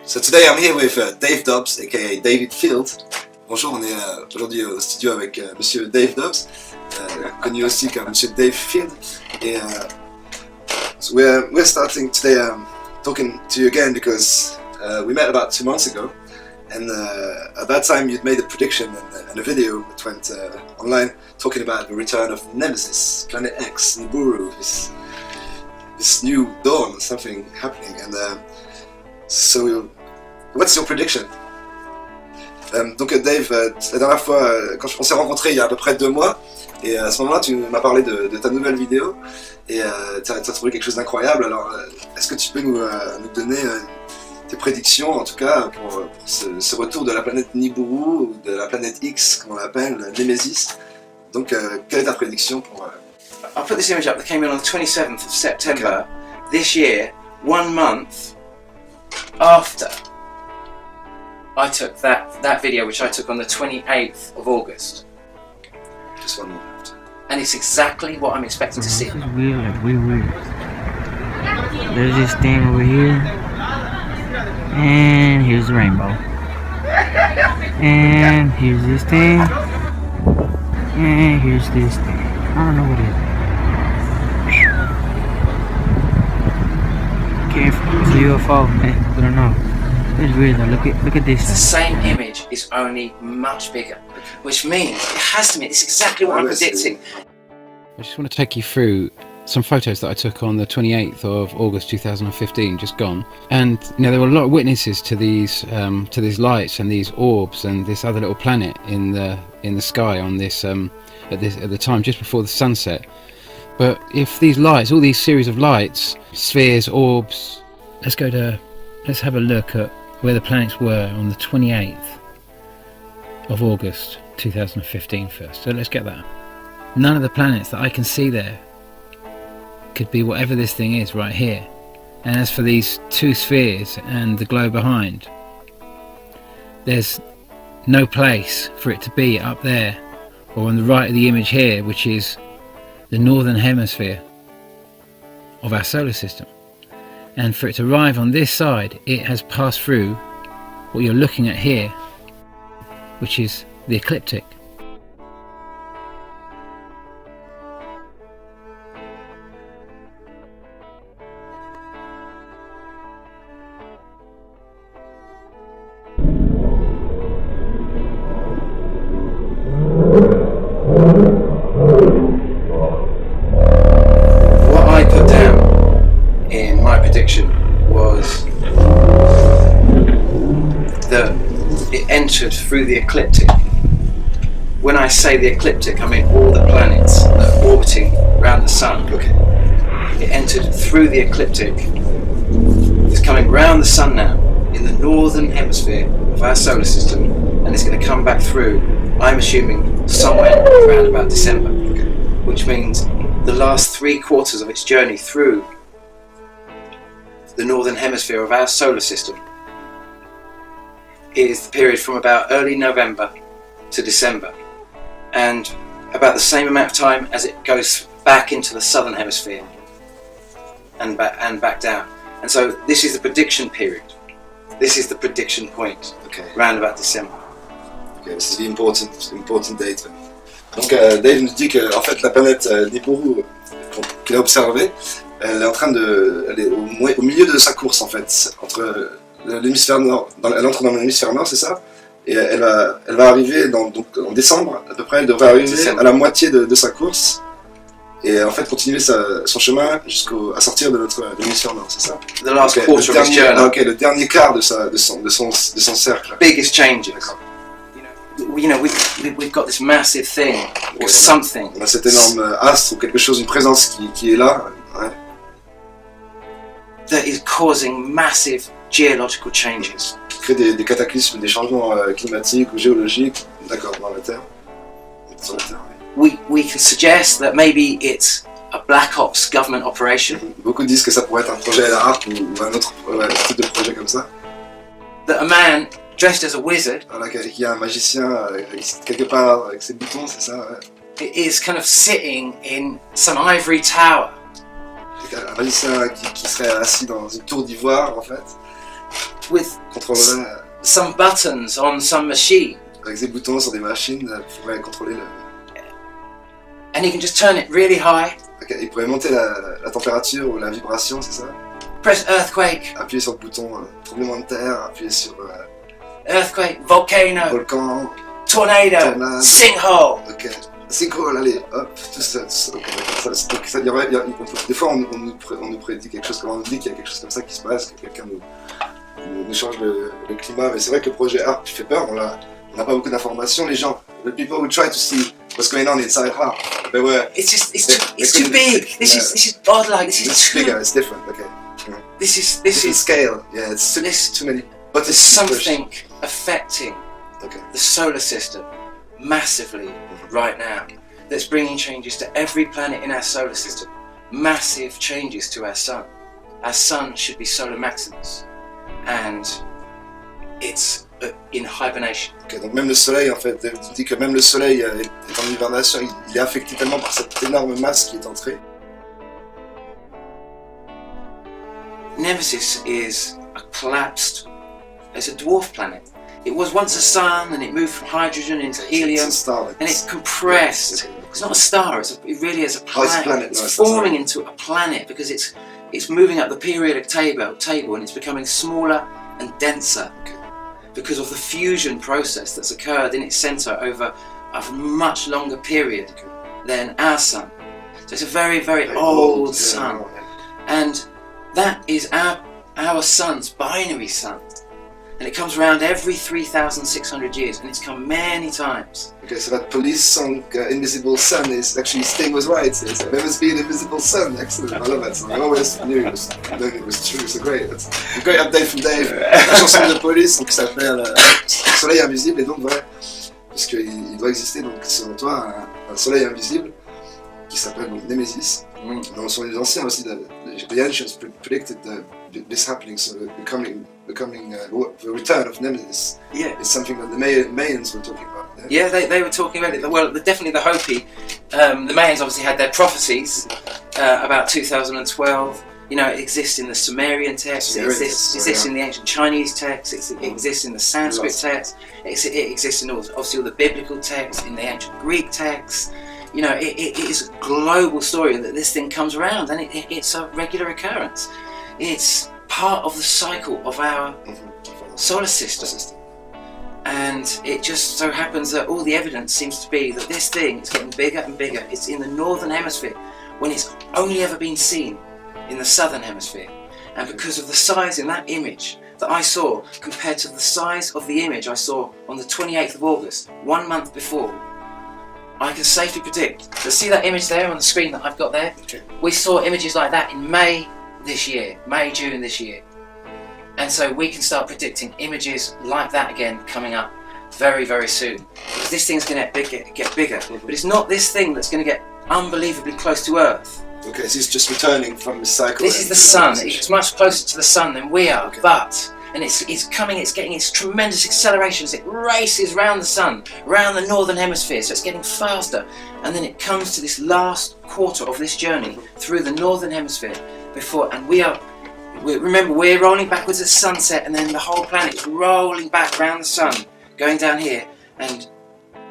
So today I'm here with Dave Dobbs, aka David Field. Bonjour, on est aujourd'hui au studio avec Monsieur Dave Dobbs, connu aussi comme Monsieur Dave Field. Et so we're starting today talking to you again because we met about 2 months ago, and at that time you'd made a prediction and a video that went online talking about the return of Nemesis, Planet X, Nibiru, this new dawn, something happening, and so what's your prediction? Donc Dave, la dernière fois, quand on s'est rencontrés il y a à peu près 2 mois, et à ce moment-là tu m'as parlé de ta nouvelle vidéo, et tu as trouvé quelque chose d'incroyable. Alors est-ce que tu peux nous donner tes prédictions, en tout cas pour ce retour de la planète Nibiru, ou de la planète X, comme on l'appelle, Nemesis. Donc quelle est ta prédiction pour... I'll put this image up that came in on the 27th of September this year, 1 month after I took that video, which I took on the 28th of August. Just 1 month. And it's exactly what I'm expecting to see. This is weird, like weird. There's this thing over here, and here's the rainbow. And here's this thing, and here's this thing. I don't know what it is. It's a UFO, man. We don't know. It's weird though. Look at this. The same image is only much bigger, which means it has to mean it's exactly what I'm predicting. I just want to take you through some photos that I took on the 28th of August 2015, just gone. And there were a lot of witnesses to these lights and these orbs and this other little planet in the sky on this at the time just before the sunset. But if these lights, all these series of lights, spheres, orbs, let's have a look at where the planets were on the 28th of August 2015 first. So let's get that. None of the planets that I can see there could be whatever this thing is right here. And as for these 2 spheres and the glow behind, there's no place for it to be up there or on the right of the image here, which is the northern hemisphere of our solar system. And for it to arrive on this side, it has passed through what you're looking at here, which is the ecliptic. What I put down in my prediction was that it entered through the ecliptic. When I say the ecliptic, I mean all the planets that are orbiting around the sun. It entered through the ecliptic. It's coming round the sun now in the northern hemisphere of our solar system, and it's going to come back through, I'm assuming, somewhere around about December, which means the last 3/4 of its journey through the northern hemisphere of our solar system is the period from about early November to December, and about the same amount of time as it goes back into the southern hemisphere and back down. And so this is the prediction period. This is the prediction point, around about December. Okay, this is the important date. Donc Dave nous dit que en fait la planète Nibiru qu'il a observée, elle est au milieu de sa course en fait, entre l'hémisphère nord, elle entre dans l'hémisphère nord, c'est ça, et elle va arriver donc en décembre à peu près, elle devrait arriver à la moitié de sa course, et en fait continuer son chemin à sortir de l'hémisphère nord, c'est ça? The last quarter of his journey. Ok, le dernier quart de son cercle. Biggest changes. We've got this massive thing or something. On a cet énorme astre ou quelque chose, une présence qui est là. Ouais. That is causing massive geological changes. Qui crée des cataclysmes, des changements climatiques ou géologiques, d'accord, dans la Terre. Sur la Terre, oui. We can suggest that maybe it's a black ops government operation. Beaucoup disent que ça pourrait être un projet à la harpe ou un autre type de projet comme ça. That a man dressed as a wizard. Voilà, qu'il y a un magicien quelque part avec ses boutons, c'est ça, ouais. Is kind of sitting in some ivory tower. Un magicien qui serait assis dans une tour d'ivoire en fait. with contrôlerait some buttons on some machine. avec des boutons sur des machines, pourrait contrôler le... And he can just turn it really high, Ok, il pourrait monter la température ou la vibration, c'est ça? press earthquake, Appuyer sur le bouton tremblement de terre, appuyer sur earthquake, volcano, volcan, tornado, tornade. sinkhole. ok, synchro, allez, hop, tout ça, ok, d'accord. Donc ça, des fois on nous prédit quelque chose, comme on nous dit qu'il y a quelque chose comme ça qui se passe, que quelqu'un nous change le climat, mais c'est vrai que le projet ARP fait peur, on n'a pas beaucoup d'informations, les gens, the people who try to see what's going on inside ARP, mais ouais, It's too big. This is godlike. This it's is too. bigger, it's different, okay. This is Different scale, yeah, it's too many buttons There's to push. something affecting Okay. the solar system massively right now that's bringing changes to every planet in our solar system. Massive changes to our sun. Our sun should be solar maximus, and it's in hibernation. Ok, donc même le soleil, en fait, tu dis que même le soleil est en hibernation, il est affecté tellement par cette énorme masse qui est entrée. Nemesis is a collapsed, it's a dwarf planet. It was once a sun, and it moved from hydrogen into helium, It's a star, like and it's compressed. It's not a star. It really is a Oh, it's planet. a planet, It's no, it's not a forming star. into a planet because it's moving up the periodic table, and it's becoming smaller and denser because of the fusion process that's occurred in its centre over a much longer period than our sun. So it's a very, very old sun, and that is our sun's binary sun. And it comes around every 3,600 years, and it's come many times. Okay, so that police song, Invisible Sun, is actually Sting was right. It's there must be an invisible sun. Excellent, I love that song. I always knew it was true. So great. That's a great update from Dave. La chanson de police, donc ça s'appelle Soleil invisible, et donc voilà, parce qu'il doit exister donc selon toi un soleil invisible qui s'appelle donc Nemesis. Donc sont les anciens aussi, the ancients predicted this happening, so the return of Nemesis. Yeah. It's something that the Mayans were talking about. Yeah, they were talking about it. Well, definitely the Hopi. The Mayans obviously had their prophecies about 2012. You know, it exists in the Sumerian text, it exists in the ancient Chinese text, it exists in the Sanskrit text, it exists in obviously all the biblical texts, in the ancient Greek texts. You know, it is a global story that this thing comes around, and it's a regular occurrence. It's part of the cycle of our solar system. And it just so happens that all the evidence seems to be that this thing is getting bigger and bigger. It's in the northern hemisphere when it's only ever been seen in the southern hemisphere. And because of the size in that image that I saw compared to the size of the image I saw on the 28th of August, 1 month before, I can safely predict that, see that image there on the screen that I've got there? Okay. We saw images like that in May, June this year. And so we can start predicting images like that again coming up very, very soon. Because this thing's going to get bigger. But it's not this thing that's going to get unbelievably close to Earth. Okay, so it's just returning from the cycle. This is the sun. It's much closer to the sun than we are. Okay. And it's getting its tremendous accelerations. It races round the sun, round the northern hemisphere, so it's getting faster. And then it comes to this last quarter of this journey through the northern hemisphere and remember, we're rolling backwards at sunset, and then the whole planet is rolling back round the sun, going down here, and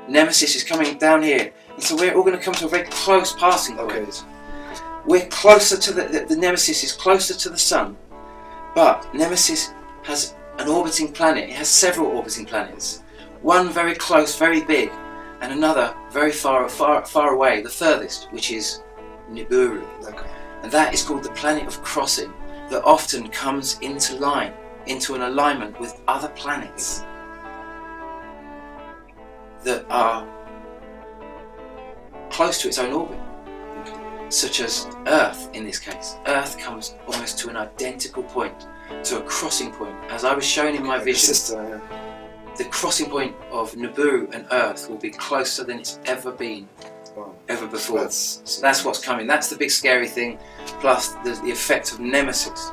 Nemesis is coming down here. And so we're all going to come to a very close passing point. Okay. We're closer to the Nemesis is closer to the sun, but Nemesis has an orbiting planet. It has several orbiting planets. One very close, very big, and another very far away, the furthest, which is Nibiru. Okay. And that is called the planet of crossing, that often comes into an alignment with other planets that are close to its own orbit, such as Earth in this case. Earth comes almost to an identical point, to a crossing point. As I was shown in my vision, the crossing point of Nibiru and Earth will be closer than it's ever been, ever before. That's what's coming. That's the big scary thing, plus the effect of Nemesis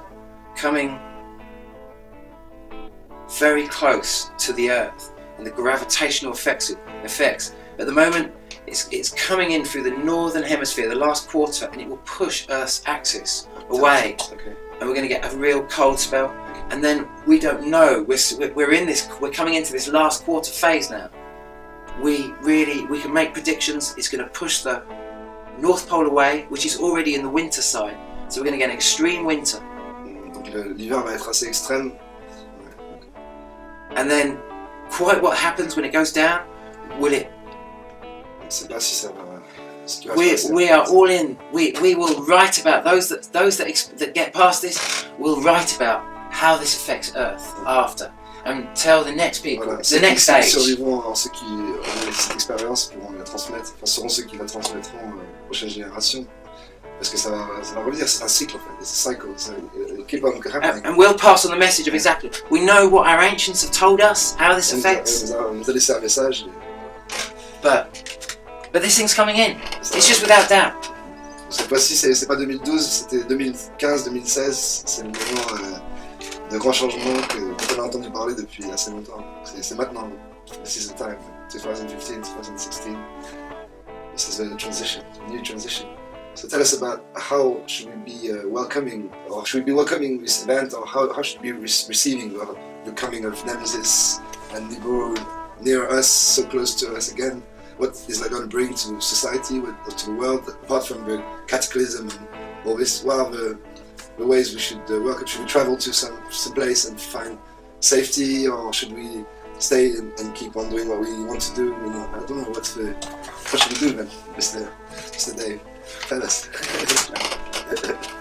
coming very close to the Earth, and the gravitational effects. At the moment, it's coming in through the northern hemisphere, the last quarter, and it will push Earth's axis away. Okay. And we're going to get a real cold spell, and then we don't know. We're coming into this last quarter phase now. We can make predictions. It's going to push the North Pole away, which is already in the winter side. So we're going to get an extreme winter. Donc l'hiver va être assez extrême. And then, quite what happens when it goes down? Will it? Je ne sais pas si ça va. We are all in. We will write about those that get past this. Will write about how this affects Earth after, and tell the next people, Voilà. the next Ceux qui age. survivront, ceux qui auront cette expérience pourront la transmettre. Enfin, seront ceux qui la transmettront aux prochaines générations. Parce que ça va revenir, c'est un cycle en fait, it's a cycle, so it'll keep on happening. And we'll pass on the message of exactly. We know what our ancients have told us, how this affects. On nous a laissé un message. But this thing's coming in. It's just without doubt. Cette fois-ci, c'est pas 2012, c'était 2015-2016. C'est le moment de grands changements dont on a entendu parler depuis assez longtemps. C'est maintenant. This is the time. 2015, 2016. This is a transition, a new transition. So tell us about how should we be welcoming, or should we be welcoming this event, or how should we be receiving the coming of Nemesis and Nibiru near us, so close to us again? What is that going to bring to society, to the world, apart from the cataclysm and all this? What are the ways we should welcome? Should we travel to some place and find safety, or should we stay and keep on doing what we want to do? I don't know, what should we do then, Mr. Dave? Tell us.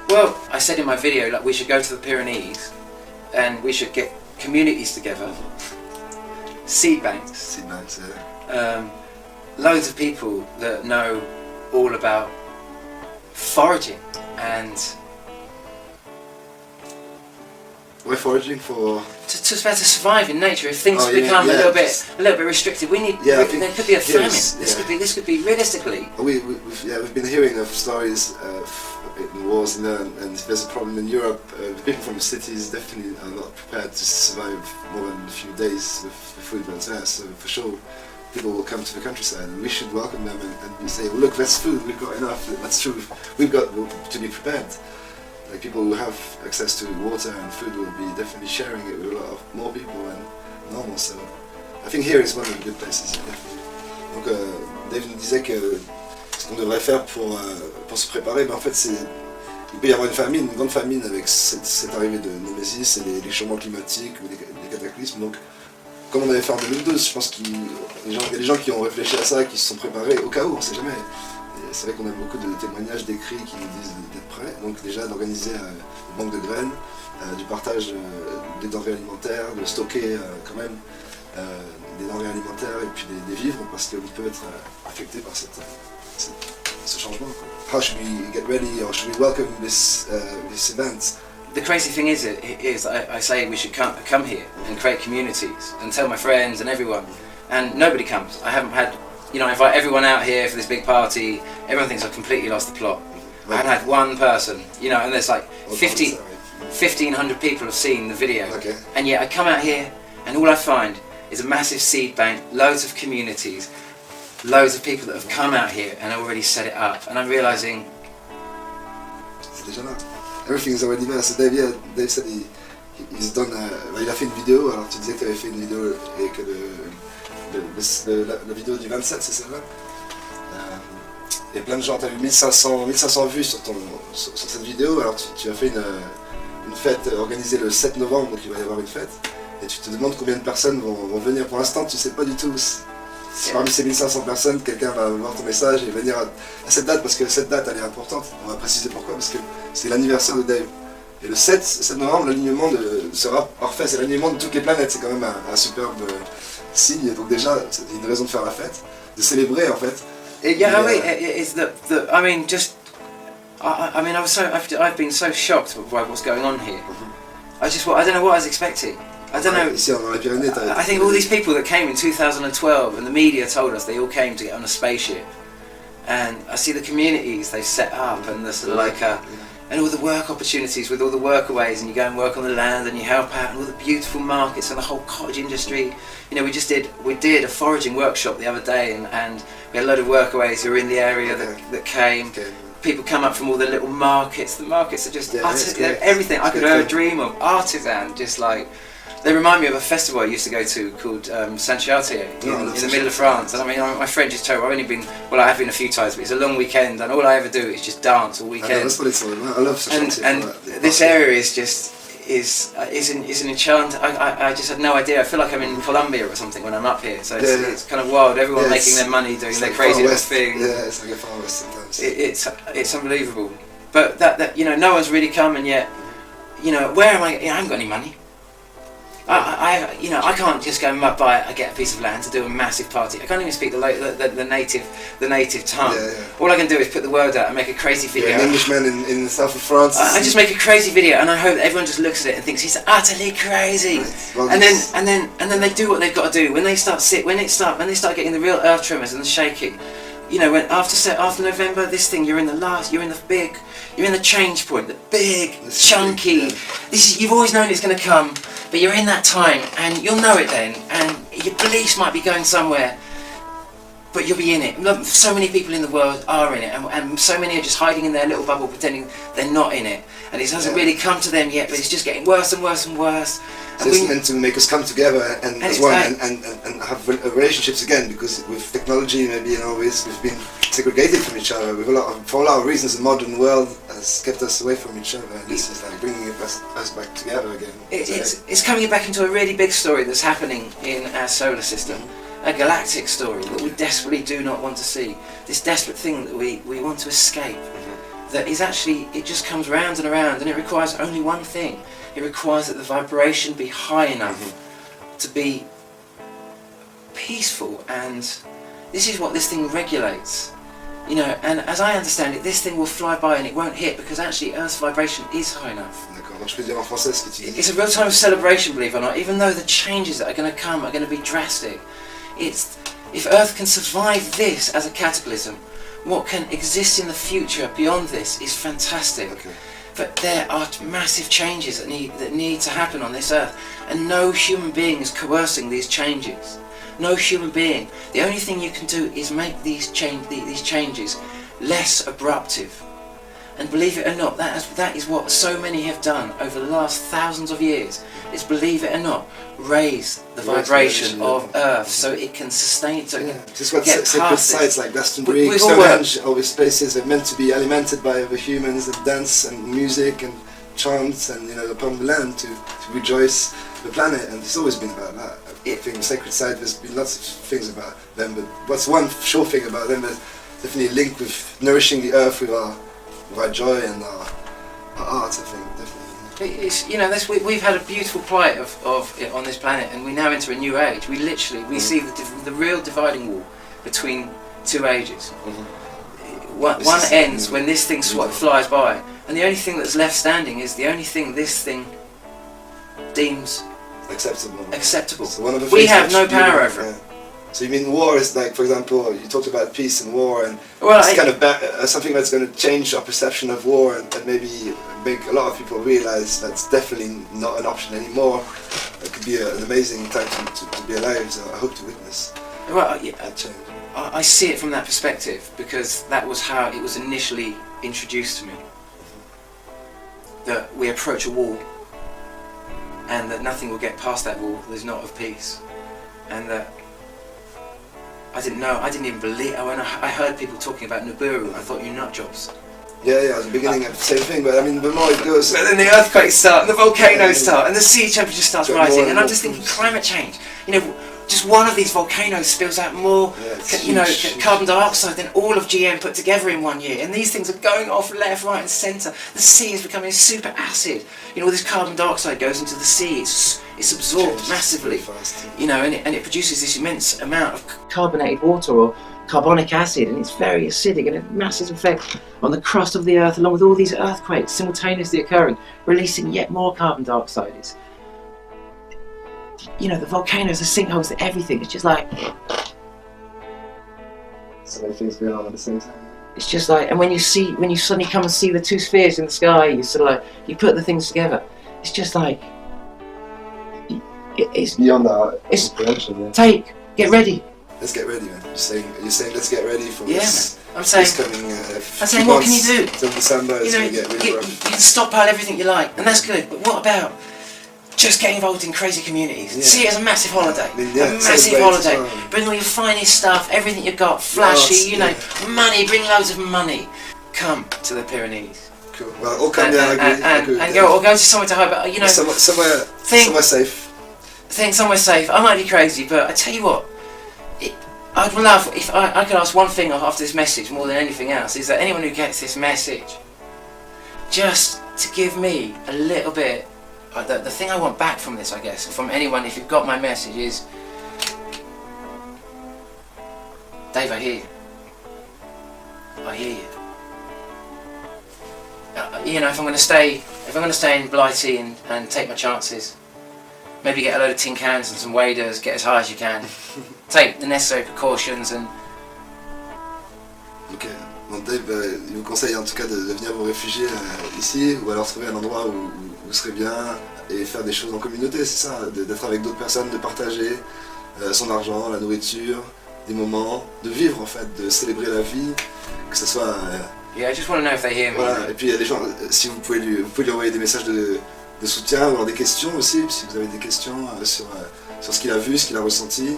Well, I said in my video, like, we should go to the Pyrenees and we should get communities together, seed banks, loads of people that know all about foraging and We're foraging for to survive in nature. If things become a little bit restricted, there could be a famine. This could be realistically. We've been hearing of stories of wars and if there's a problem in Europe, the people from the cities definitely are not prepared to survive more than a few days with the food that's there. So for sure, people will come to the countryside, and we should welcome them and say, well, look, that's food. We've got enough. That's true. We've got to be prepared. Like, people who have access to water and food will be definitely sharing it with a lot of more people than normal. So I think here is one of the good places. Donc Dave nous disait que ce qu'on devrait faire pour se préparer, en fait, il peut y avoir une grande famine avec cette arrivée de Nemesis et les changements climatiques ou les cataclysmes. Donc, comme on avait fait en 2012, je pense qu'il y a des gens qui ont réfléchi à ça, qui se sont préparés au cas où, on ne sait jamais. C'est vrai qu'on a beaucoup de témoignages, d'écrits qui nous disent d'être prêts. Donc déjà d'organiser une banque de graines, du partage des denrées alimentaires, de stocker quand même des denrées alimentaires et puis des vivres, parce qu'on peut être affecté par ce changement. How should we get ready, or should we welcome this event? The crazy thing is I say we should come here and create communities and tell my friends and everyone, and nobody comes. I haven't had, I invite everyone out here for this big party. Everyone thinks I've completely lost the plot. I haven't had one person, and there's like 1,500 people have seen the video. Okay. And yet I come out here and all I find is a massive seed bank, loads of communities, loads of people that have come out here and already set it up. And I'm realising... C'est déjà là. Everything is already there. So Dave said he's done, il a fait une vidéo. Alors tu disais que tu avais fait une vidéo et que la vidéo du 27, c'est celle-là. Il y a plein de gens, tu as eu 1500 vues sur cette vidéo. Alors tu as fait une fête organisée le 7 novembre, donc il va y avoir une fête. Et tu te demandes combien de personnes vont venir. Pour l'instant, tu ne sais pas du tout. Si parmi ces 1500 personnes, quelqu'un va voir ton message et venir à cette date, parce que cette date elle est importante. On va préciser pourquoi, parce que c'est l'anniversaire de Dave. Et le 7 novembre, l'alignement sera parfait. C'est l'alignement de toutes les planètes. C'est quand même un superbe signe. Donc déjà, c'est une raison de faire la fête, de célébrer en fait. I've been so shocked by what's going on here. I don't know what I was expecting. I don't know. Ici, dans les Pyrénées, I think all these people that came in 2012, and the media told us they all came to get on a spaceship. And I see the communities they've set up, and the sort of and all the work opportunities with all the workaways, and you go and work on the land, and you help out, and all the beautiful markets and the whole cottage industry. We did a foraging workshop the other day, and we had a load of workaways who were in the area that came. people come up from all the little markets. The markets are just great. everything I could Great. ever dream of. Artisan, just like. They remind me of a festival I used to go to called Saint-Chartier in the middle of France. And I mean, my French is terrible. I have been a few times, but it's a long weekend, and all I ever do is just dance all weekend. I know, that's what it's all about. I love Saint-Chartier. And this area is just is an enchant. I just had no idea. I feel like I'm in Colombia or something when I'm up here. So it's kind of wild. Everyone making their money, doing their crazy little thing. Yeah, it's like a Far West sometimes. It's unbelievable. But that no one's really come, and yet where am I? I haven't got any money. I can't just go and get a piece of land to do a massive party. I can't even speak the native tongue. All I can do is put the word out and make a crazy video. An Englishman in the south of France. I just make a crazy video, and I hope that everyone just looks at it and thinks he's utterly crazy. Right. Well, and then they do what they've got to do. When they start getting the real earth tremors and the shaking. When after November, this thing you're in the change point, the big, chunky. You've always known it's going to come, but you're in that time, and you'll know it then. And your beliefs might be going somewhere, but you'll be in it. So many people in the world are in it, and so many are just hiding in their little bubble, pretending they're not in it. And it hasn't really come to them yet, but it's just getting worse and worse and worse. So it's meant to make us come together and as one and have relationships again, because with technology maybe we've been segregated from each other. For a lot of reasons, the modern world has kept us away from each other, and this is like bringing us back together again. It's coming back into a really big story that's happening in our solar system, a galactic story that we desperately do not want to see. This desperate thing that we want to escape. That is actually, it just comes round and around, and it requires only one thing. It requires that the vibration be high enough to be peaceful, and this is what this thing regulates. And as I understand it, this thing will fly by and it won't hit, because actually Earth's vibration is high enough. It's a real time of celebration, believe it or not, even though the changes that are going to come are going to be drastic. If Earth can survive this as a cataclysm, what can exist in the future beyond this is fantastic. Okay. But there are massive changes that need to happen on this Earth, and no human being is coercing these changes. No human being. The only thing you can do is make these changes less abruptive. And believe it or not, that is what so many have done over the last thousands of years, is, believe it or not, raise the vibration of Earth so it can sustain it, so it can just got get sacred past sites it. like Glastonbury, Stonehenge, all these places are meant to be alimented by the humans, and dance and music and chants and upon the land to rejoice the planet, and it's always been about that. I think the sacred site, there's been lots of things about them, but what's one sure thing about them, there's definitely a link with nourishing the earth with our joy and our art, I think, definitely. We've had a beautiful plight of it on this planet, and we now enter a new age. We see the real dividing wall between two ages. One ends when this thing flies by, and the only thing that's left standing is the only thing this thing deems acceptable. So we have no power over it. So you mean war is like, for example, you talked about peace and war, and it's kind of something that's going to change our perception of war, and maybe make a lot of people realize that's definitely not an option anymore. It could be an amazing time to be alive, so I hope to witness that change. I see it from that perspective, because that was how it was initially introduced to me. That we approach a wall, and that nothing will get past that wall that is not of peace, and that I didn't even believe. When I heard people talking about Nibiru, I thought, you nut jobs. Yeah, at the beginning of the same thing, but I mean, the more it goes... But then the earthquakes start, and the volcanoes start, and the sea temperature starts rising, and I'm just thinking, climate change. Just one of these volcanoes spills out more, carbon dioxide than all of GM put together in 1 year, and these things are going off left, right, and centre. The sea is becoming super acid. All this carbon dioxide goes into the sea. It's absorbed massively. And it produces this immense amount of carbonated water or carbonic acid, and it's very acidic, and it has a massive effect on the crust of the Earth, along with all these earthquakes simultaneously occurring, releasing yet more carbon dioxide. The volcanoes, the sinkholes, everything. It's just like... So many things going on at the same time. It's just like, and when you suddenly come and see the two spheres in the sky, you put the things together. It's just like... It's beyond our comprehension. Get ready. Let's get ready, man. You're saying let's get ready for this I'm saying, It's coming, I'm saying, what can you do? Till December, You it's know, going to get really you rough. can stockpile everything you like, and that's good. But what about just getting involved in crazy communities? Yeah. See it as a massive holiday. I mean, yeah, a massive celebrate holiday. as well. Bring all your finest stuff, everything you've got, flashy, Arts, money. Bring loads of money. Come to the Pyrenees. Cool. Well, all come down, and go to somewhere to hide. But somewhere safe. Think somewhere safe. I might be crazy, but I tell you what, I'd love if I could ask one thing after this message more than anything else, is that anyone who gets this message, just to give me a little bit. The thing I want back from this, I guess, from anyone, if you've got my message, is, Dave, I hear you. I hear you. If I'm going to stay in Blighty and take my chances, maybe get a load of tin cans and some waders, get as high as you can, take the necessary precautions and. Ok. Donc Dave, il vous conseille en tout cas de venir vous réfugier ici, ou alors trouver un endroit où vous serez bien et faire des choses en communauté, c'est ça, d'être avec d'autres personnes, de partager son argent, la nourriture, des moments, de vivre en fait, de célébrer la vie, que ce soit. Yeah, I just want to know if they hear me. Voilà. Et puis il y a des gens, si vous pouvez lui envoyer des messages de soutien ou alors des questions aussi, si vous avez des questions sur ce qu'il a vu, ce qu'il a ressenti.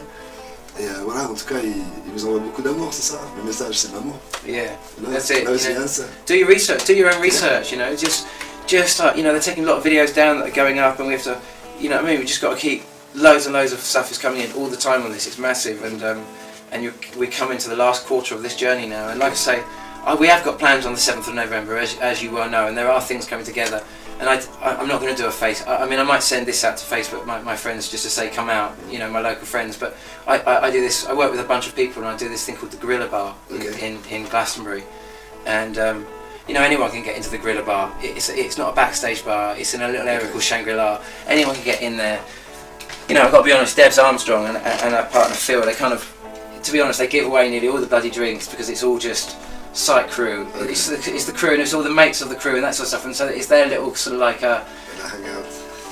Et voilà, en tout cas, il vous envoie beaucoup d'amour, c'est ça. Le message, c'est l'amour. Yeah, Love, that's it. love is the answer. Do your research. Do your own research. Just they're taking a lot of videos down that are going up, and we have to, we just got to keep loads and loads of stuff is coming in all the time on this. It's massive, and we come into the last quarter of this journey now. And like I say, we have got plans on the 7th of November, as you well know, and there are things coming together. And I'm not going to do a face. I might send this out to Facebook, my friends, just to say come out, my local friends. But I do this. I work with a bunch of people, and I do this thing called the Gorilla Bar in Glastonbury. And anyone can get into the Gorilla Bar. It's not a backstage bar. It's in a little area called Shangri-La. Anyone can get in there. I've got to be honest. Debs Armstrong and our partner Phil, they kind of, to be honest, they give away nearly all the bloody drinks because it's all just site crew. Okay. It's the crew and it's all the mates of the crew and that sort of stuff, and so it's their little sort of like a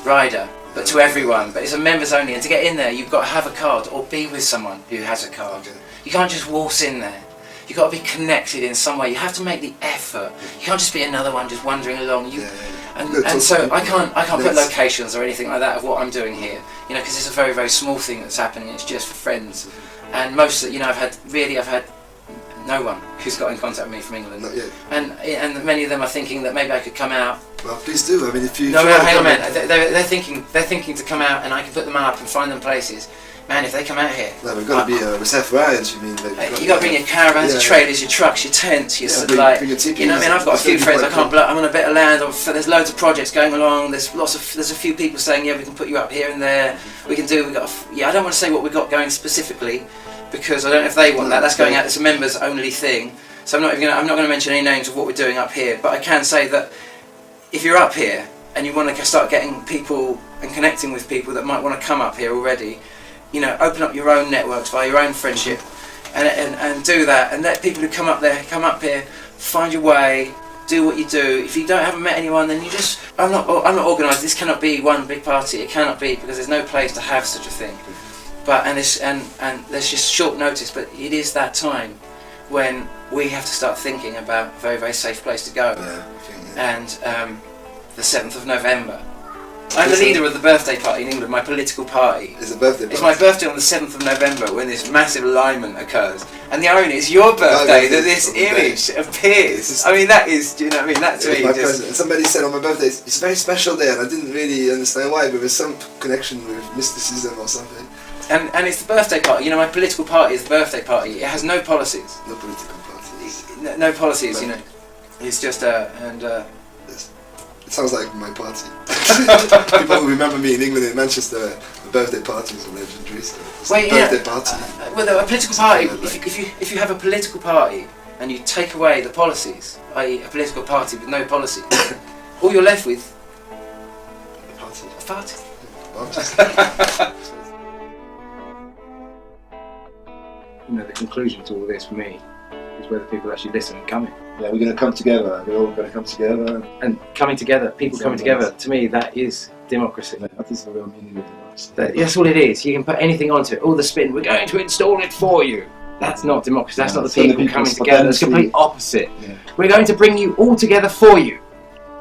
rider, but to everyone. But it's a members only, and to get in there you've got to have a card or be with someone who has a card. Okay. You can't just waltz in there. You've got to be connected in some way. You have to make the effort. You can't just be another one just wandering along. And so I can't put locations or anything like that of what I'm doing here, because it's a very, very small thing that's happening. It's just for friends, and most of I've had no one who's got in contact with me from England. Not yet. And many of them are thinking that maybe I could come out. Well, please do. I mean, if you. No, hang on, man. They're thinking to come out, and I can put them up and find them places. Man, if they come out here. No, we've got to be self-reliant. You mean? You got to bring your caravans, your trailers, your trucks, your tents. Your bring your teepees, I've got a few friends. I'm on a bit of land. There's loads of projects going along. There's a few people saying, yeah, we can put you up here and there. I don't want to say what we've got going specifically, because I don't know if they want that. That's going out. It's a members only thing. So I'm not going to mention any names of what we're doing up here. But I can say that if you're up here and you want to start getting people and connecting with people that might want to come up here already, open up your own networks via your own friendship, and do that, and let people who come up here, find your way, do what you do. If you haven't met anyone, then you just. I'm not organised. This cannot be one big party. It cannot be, because there's no place to have such a thing. But and there's just short notice. But it is that time when we have to start thinking about a very, very safe place to go. And the 7th of November. I'm the leader of the birthday party in England, my political party. It's a birthday party. It's my birthday on the 7th of November when this massive alignment occurs. And the irony is your birthday that this image appears. I mean, that is, do you know what I mean? That to me just... And somebody said on my birthday, it's a very special day, and I didn't really understand why, but there's some connection with mysticism or something. And it's the birthday party. My political party is the birthday party. It has no policies. No political parties. No policies, It's just It sounds like my party. People who remember me in England and Manchester, the birthday parties are legendary. So birthday party. A political party. If you have a political party and you take away the policies, i.e. a political party with no policies, all you're left with. A party. The conclusion to all this for me is whether people actually listen and come in. Yeah, we're going to come together. We're all going to come together. And coming together, people coming together, to me, that is democracy. That is the real meaning of democracy. That's all it is. You can put anything onto it, all the spin. We're going to install it for you. That's not democracy. That's No, not the so the people people coming together. It's spontaneously- complete opposite. Yeah. We're going to bring you all together for you.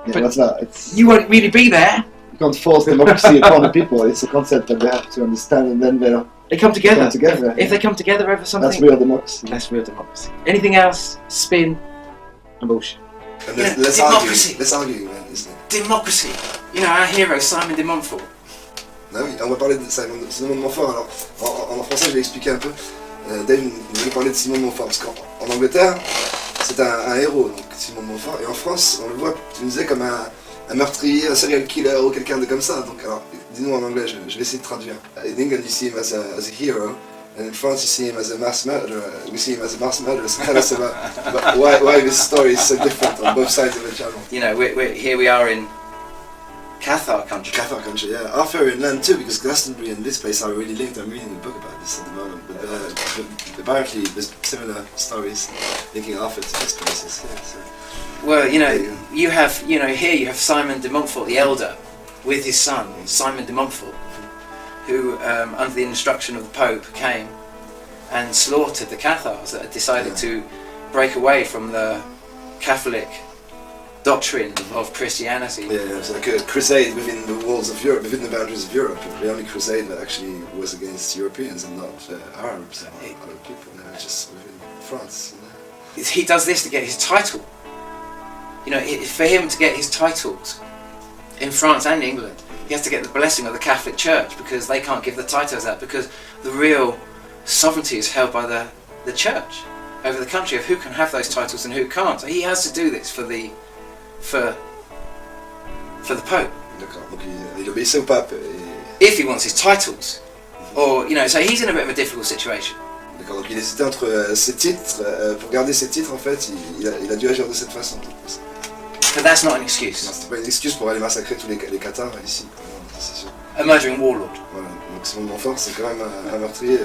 Yeah, But that's not. It's, You won't really be there. you can't force democracy upon the people. It's a concept that they have to understand, and then they They come together. come together. If they come together over something, That's real democracy. that's real democracy. Anything else? Spin and bullshit. And Yeah, let's democracy. argue. Let's argue, man. Isn't it? Democracy. You know, our hero Simon de Montfort. Ah oui, on va parler de Simon de Montfort. Alors, en français, je vais expliquer un peu. Dave nous voulait parler de Simon de Montfort, parce qu'en Angleterre, c'est un héros, donc Simon de Montfort. Et en France, on le voit, tu nous disais, comme un meurtrier, un serial killer ou quelqu'un de comme ça. Donc, alors, dis-nous en anglais, je vais essayer de traduire. In England, you see him as a hero. And in France, you see him as a mass murderer. We see him as a mass murderer. So tell us about why this story is so different on both sides of the channel. You know, here we are in Cathar country. Cathar country, yeah. Arthurian too, because Glastonbury and this place are really linked. I'm reading a book about this at the moment. But apparently, there's similar stories linking Arthur to these places. Yeah, so. Well, you know, Yeah. you have, you know, here you have Simon de Montfort the elder with his son, Simon de Montfort, who, under the instruction of the Pope, came and slaughtered the Cathars that had decided to break away from the Catholic doctrine of Christianity. Yeah, it's like a crusade within the walls of Europe, within the boundaries of Europe. The only crusade that actually was against Europeans and not Arabs and other people. No, just within France. You know. He does this to get his title. You know, for him to get his titles in France and England, he has to get the blessing of the Catholic Church, because they can't give the titles out, because the real sovereignty is held by the Church over the country of who can have those titles and who can't. So he has to do this for the Pope. D'accord, donc il obéissait au pape. Et... If he wants his titles. Or, you know, so he's in a bit of a difficult situation. D'accord, donc il hésitait entre ses titres. Pour garder ses titres, en fait, il a dû agir de cette façon. But that's not an excuse. Non, c'était pas une excuse pour aller massacrer tous les Cathares ici. Non, c'est sûr. A murdering warlord. Voilà, donc Simon de Montfort, c'est quand même un meurtrier,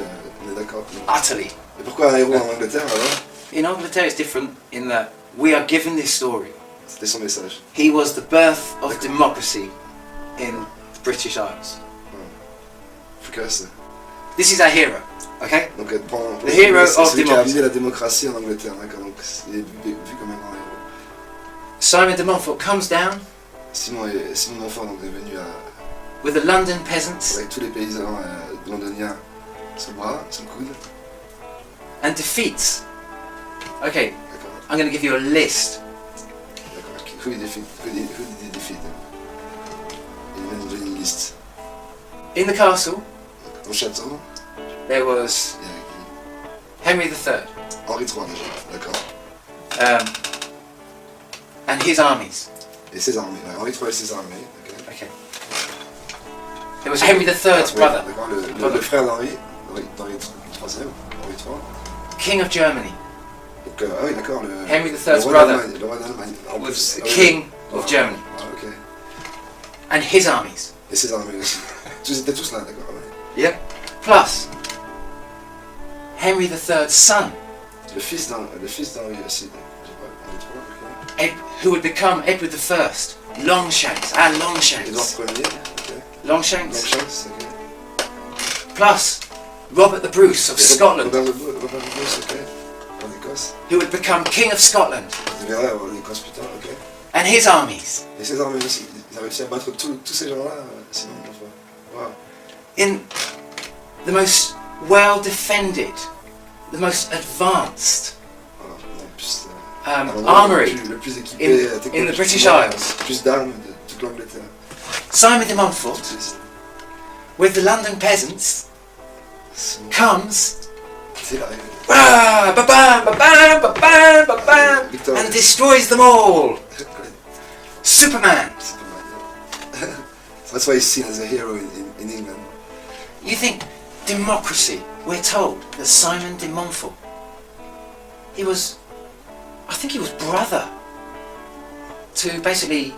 on est d'accord. Utterly. Et pourquoi un héros en Angleterre alors? In Angleterre it's different in that we are given this story. C'était son message. He was the birth of democracy in the British Isles. Efficace. This is our hero, okay? Donc, The hero c'est of celui qui a democracy. amené la démocratie en Angleterre, d'accord, donc il est vu comme un grand héros. Simon de Montfort comes down Simon de Montfort donc, est venu with the London peasants avec tous les paysans londoniens sur le bras, sur le coude. and defeats. Okay, D'accord, I'm going to give you a list. d'accord. Who did he defeat? Il va nous donner une liste. In the castle, Au château, there was il y a Henry III Henri III déjà, d'accord. and his armies. Et ses armées, ouais, Henri III et ses armées, ok. Okay. There was Henry III's Oui, brother, d'accord, le frère d'Henri, d'Henri III, Henri III. King of Germany, Donc, ah oui, d'accord, Henry le III's roi brother d'Allemagne, le roi d'Allemagne. En was plus, the ah oui, King ouais, of Germany, ouais, ok. and his armies. Et ses armées aussi. Ils étaient tous là, d'accord, ouais. Yep. Plus Henry III's son, Le fils d'Henri aussi, je sais pas, Henri III, ok. who would become Edward I, Longshanks, our Longshanks. Édouard Ier, ok. Longshanks. Longshanks, ok. Plus Robert the Bruce of Scotland, Robert le Bruce, ok. En Écosse. who would become King of Scotland, Vous verrez, en Écosse plus tard, ok. and his armies. Et ses armées aussi. Ils ont réussi à battre tous ces gens-là, sinon, enfin. Wow. In the most well defended, the most advanced Voilà. En plus, armory le plus équipé, in the British Isles. Plus d'armes de toute l'Angleterre. Simon de Montfort, with the London peasants, comes C'est là. ba-bam, ba-bam, ba-bam, ba-bam, and destroys them all. Superman. That's why he's seen as a hero in England. You think democracy? We're told that Simon de Montfort, I think he was brother to basically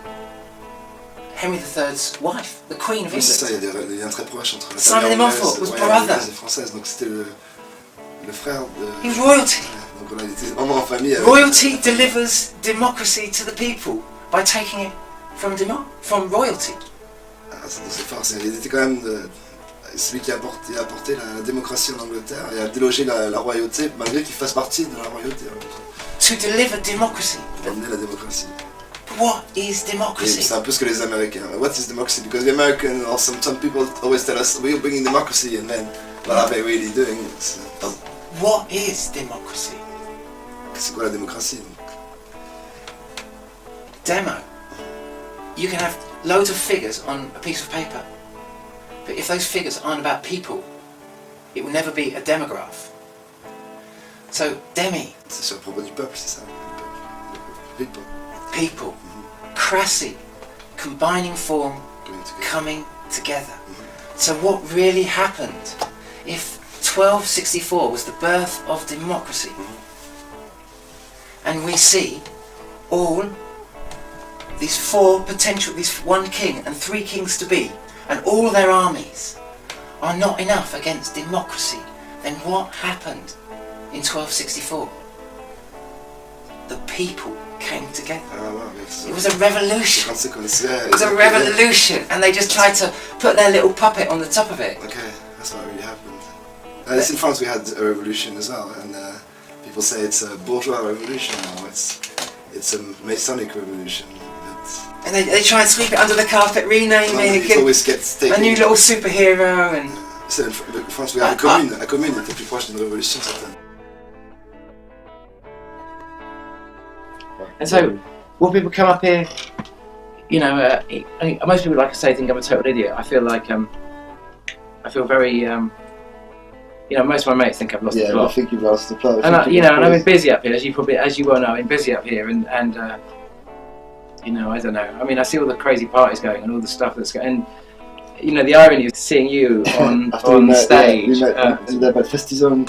Henry III's wife, the Queen of Oui, c'est ça, England. il y a des liens très proches entre la Simon famille de Montfort anglaise, was ouais, brother. anglaise et française, donc c'était le frère de... He was royalty. Donc on a été vraiment en famille avec... Royalty delivers democracy to the people by taking it from royalty. Ah, c'est fort, il était quand même... celui qui a apporté la démocratie en Angleterre et a délogé la royauté, malgré qu'il fasse partie de la royauté. To deliver democracy. Pour amener la démocratie. What is Et democracy? c'est un peu ce que les Américains. What is democracy? Because the American or some people always tell us we're bringing democracy, and then what are they really doing? What is democracy? C'est quoi la démocratie? Demo. You can have loads of figures on a piece of paper, but if those figures aren't about people, it will never be a demograph. So, demi, C'est sur le propos du peuple, c'est ça. People. people, crassy, combining form, Coming coming together. together. So what really happened? If 1264 was the birth of democracy, and we see all these these one king and three kings to be, and all their armies are not enough against democracy, then what happened in 1264? The people came together. Ah, ouais, It was a revolution. Consequence, It was a revolution, and they just tried to put their little puppet on the top of it. Okay, that's what really happened. In France we had a revolution as well, and people say it's a bourgeois revolution now. It's a Masonic revolution. And they try and sweep it under the carpet, rename It it, always gets taken. a new little superhero, and In France we had a commune. La commune était plus proche d'une révolution certaine. And so, will people come up here? You know, most people, like I say, think I'm a total idiot. I feel like I feel very. You know, most of my mates think I've lost the plot. I think you've lost the plot. And and I've been busy up here, as you well know. I've been busy up here, and you know, I don't know. I mean, I see all the crazy parties going and all the stuff that's going. And you know, the irony of seeing you on stage. We met in the festival in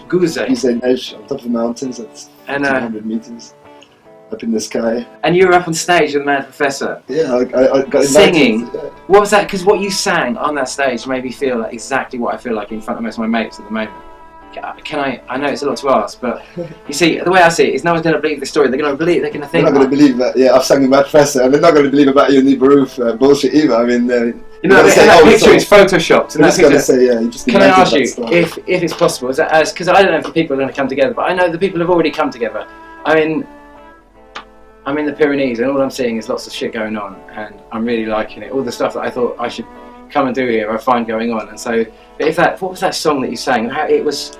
Guzay, on top of the mountains at and 200 meters up in the sky. and you were up on stage with the Mad Professor. Yeah, I got invited. Singing? Yeah. What was that? Because what you sang on that stage made me feel like exactly what I feel like in front of most of my mates at the moment. Can I know it's a lot to ask, but you see, the way I see it is no one's going to believe the story. They're going to think. They're not going to believe that. Yeah, I've sang with Mad Professor, and they're not going to believe about your Nibiru bullshit either. I mean, you know, that picture is photoshopped. I'm just going to say, yeah. You just can I ask you if it's possible? Is that because I don't know if the people are going to come together, but I know the people have already come together. I'm in the Pyrenees, and all I'm seeing is lots of shit going on, and I'm really liking it. All the stuff that I thought I should come and do here, I find going on. And so, what was that song that you sang? How it was.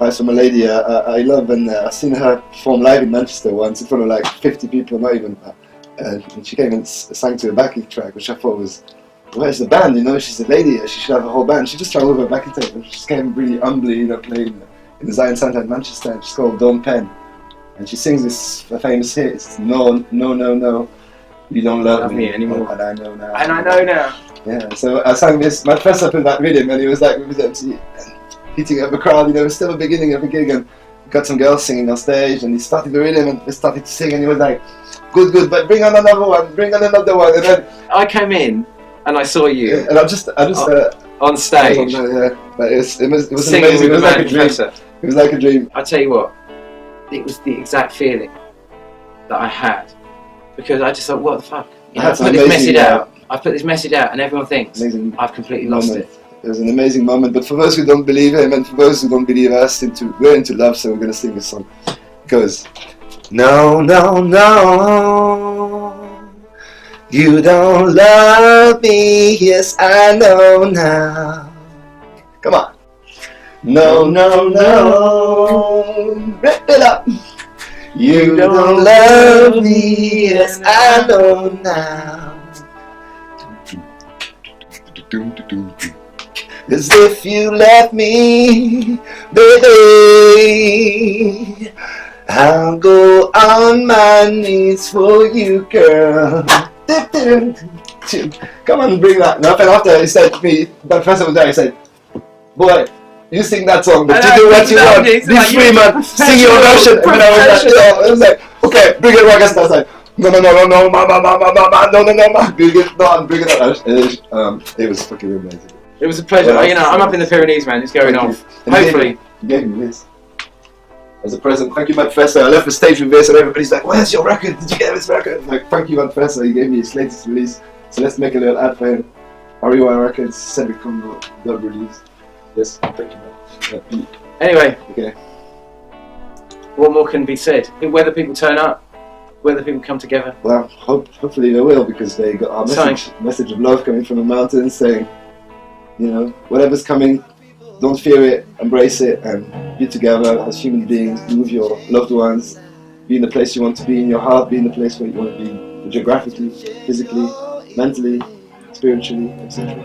It's from a lady I love, and I've seen her perform live in Manchester once in front of like 50 people, not even that. And she came and sang to a backing track, which I thought was, where's the band? You know, she's a lady, she should have a whole band. She just tried over a backing track, and she just came really humbly, you know, playing in the Zion Centre in Manchester. And she's called Dawn Penn, and she sings this famous hit. It's No, No, No, No, You Don't Love Me Anymore. And I Know Now. And I know now. Yeah, so I sang this. My first up in that rhythm, and it was like with MC. Hitting up the crowd, you know, it was still the beginning of the gig, and got some girls singing on stage, and he started the rhythm, and they started to sing, and he was like, good, but bring on another one, and then I came in, and I saw you, and I just on stage, but it was singing amazing. with It was like a dream. Professor. It was like a dream. I tell you what, it was the exact feeling that I had, because I just thought, what the fuck? You know, I That's put this amazing, message out. I put this message out, and everyone thinks Amazing I've completely lost moment. it. It was an amazing moment, but for those who don't believe him and for those who don't believe us, we're into love, so we're gonna sing this song. It goes, no, no, no, you don't love me, yes I know now. Come on. No, no, no, rip it up. You don't love me, yes I know now. As if you left me, baby, I'll go on my knees for you, girl. Come on, bring that. And after he said to me, the professor was there, he said, boy, you sing that song, but you do what you want. Be free, man. Sing your version. And I was like, okay, bring it rock us outside. No, ma, bring it on. It was fucking amazing. It was a pleasure. Well, you know, I'm up in the Pyrenees, man. It's going off. Hopefully. He gave me this as a present. Thank you, Mad Professor. I left the stage with this, and everybody's like, "Where's your record? Did you get this record?" I'm like, thank you, Mad Professor. He gave me his latest release. So let's make a little ad for him. REY Records, Cedricon dub release. Yes, thank you. Man. Anyway, Okay. what more can be said? Whether people turn up, whether people come together. Well, hopefully they will, because they got our message of love coming from the mountains, saying, you know, whatever's coming, don't fear it, embrace it, and be together as human beings. Be with your loved ones. Be in the place you want to be in your heart. Be in the place where you want to be, geographically, physically, mentally, spiritually, etc.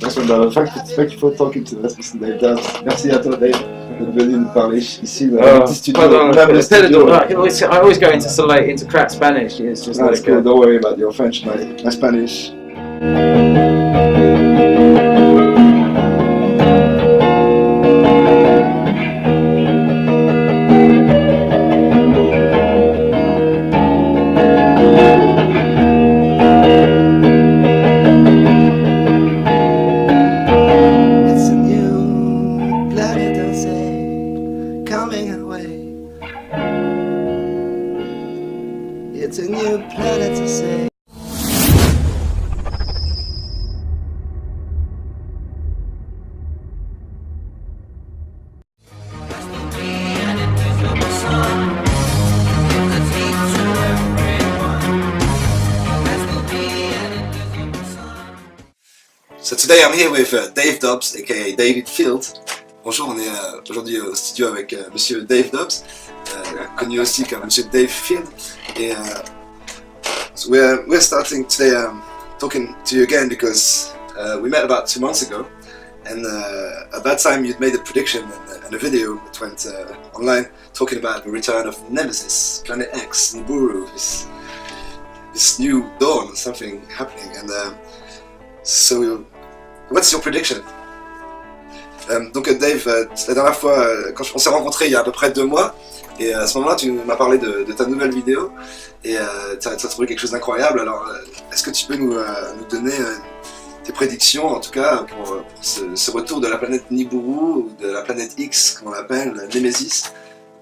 Nice one, brother. Thank you for talking to us, Mr. Dave Dubs. Merci à toi, Dave, d'être venu nous parler ici dans le petit studio. I always go into crap Spanish. It's just that's cool. Don't worry about your French. My Spanish. It's a new planet to say. So today I'm here with Dave Dubs, aka David Field. Bonjour, on est aujourd'hui au studio avec Monsieur Dave Dubs, connu aussi comme Monsieur Dave Field. Et so we're starting today talking to you again because we met about 2 months ago, and at that time you'd made a prediction and a video that went online talking about the return of Nemesis, Planet X, Nibiru, this new dawn, something happening. And so, what's your prediction? Donc Dave, la dernière fois, quand on s'est rencontrés il y a à peu près 2 mois, et à ce moment-là tu m'as parlé de ta nouvelle vidéo, et tu as trouvé quelque chose d'incroyable. Alors est-ce que tu peux nous donner tes prédictions, en tout cas pour ce retour de la planète Nibiru, ou de la planète X, comme on l'appelle, Nemesis.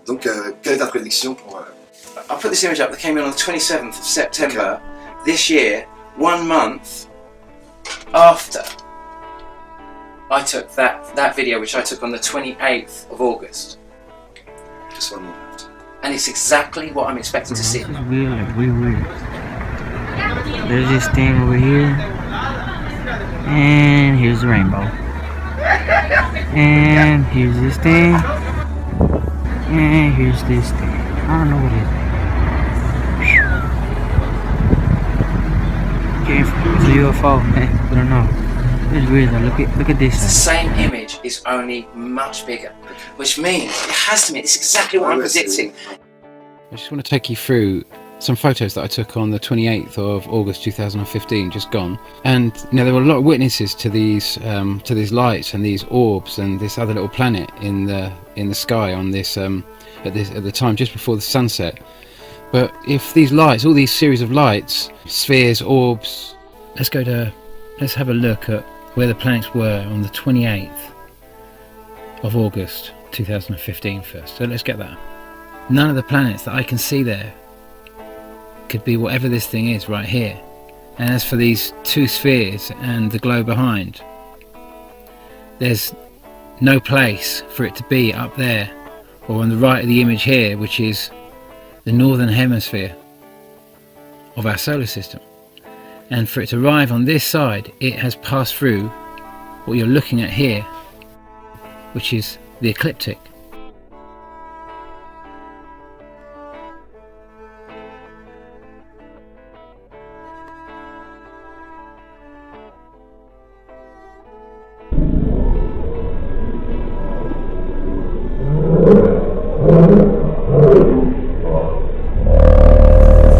Donc quelle est ta prédiction pour... I'll put this image up that came in on the 27th of September this year, 1 month after I took that video, which I took on the 28th of August. Just 1 month. And it's exactly what I'm expecting to see. This is weird, like weird. There's this thing over here, and here's the rainbow. And here's this thing, and here's this thing. I don't know what it is. It's a UFO, man. I don't know. It's weird though. Look at this. The same image is only much bigger, which means it has to mean it's exactly what I'm predicting. I just want to take you through some photos that I took on the 28th of August 2015, just gone. And you know, there were a lot of witnesses to these lights and these orbs and this other little planet in the sky on this at the time just before the sunset. But if these lights, all these series of lights, spheres, orbs, let's have a look at where the planets were on the 28th of August 2015 first. So let's get that. None of the planets that I can see there could be whatever this thing is right here. And as for these 2 spheres and the glow behind, there's no place for it to be up there or on the right of the image here, which is the northern hemisphere of our solar system. And for it to arrive on this side, it has passed through what you're looking at here, which is the ecliptic.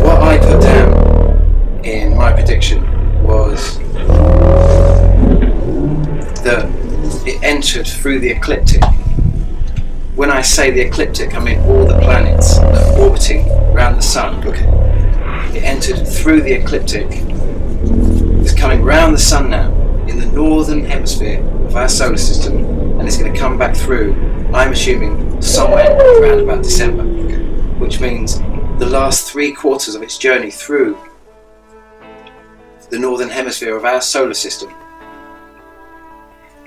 What I put down in my prediction was that it entered through the ecliptic. When I say the ecliptic, I mean all the planets that are orbiting around the sun. It entered through the ecliptic. It's coming round the sun now in the northern hemisphere of our solar system, and it's going to come back through, I'm assuming, somewhere around about December, which means the last 3/4 of its journey through the northern hemisphere of our solar system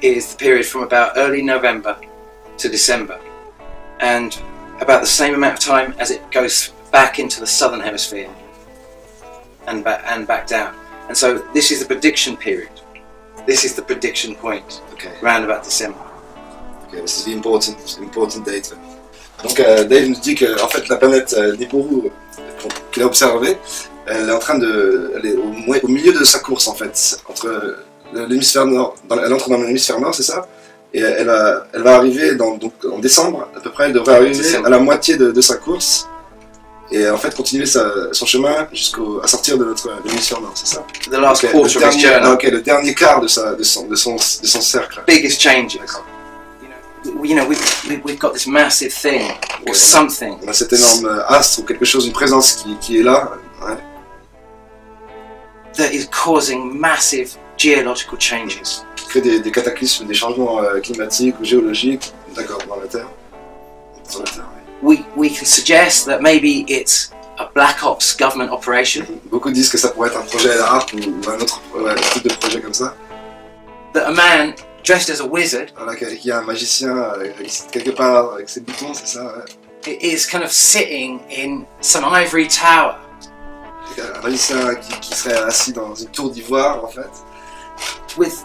is the period from about early November to December, and about the same amount of time as it goes back into the southern hemisphere and back down. And so this is the prediction period. This is the prediction point, round about December. Okay, this is the important date. Donc Dave nous dit que en fait la planète Nibiru qu'il a observée, elle est en train elle est au milieu de sa course en fait, entre l'hémisphère nord, elle entre dans l'hémisphère nord, c'est ça, et elle va arriver donc en décembre à peu près, elle devrait arriver à la moitié de sa course et en fait continuer son chemin à sortir de l'hémisphère nord, c'est ça. The last quarter of his journey. Le dernier quart de son cercle. Biggest changes. You know, we've got this massive thing or something. On a cet énorme astre ou quelque chose, une présence qui est là. Ouais. That is causing massive geological changes. Qui crée des cataclysmes, des changements climatiques ou géologiques, d'accord, dans la Terre. Sur la Terre, oui. We can suggest that maybe it's a Black Ops government operation. Beaucoup disent que ça pourrait être un projet ARP ou un autre type de projet comme ça. That a man dressed as a wizard. Voilà, qu'il y a un magicien quelque part avec ses boutons, c'est ça, ouais. Is kind of sitting in some ivory tower. Un magicien qui serait assis dans une tour d'ivoire en fait. With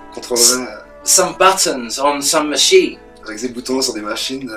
some buttons on some machine. Avec ses boutons sur des machines.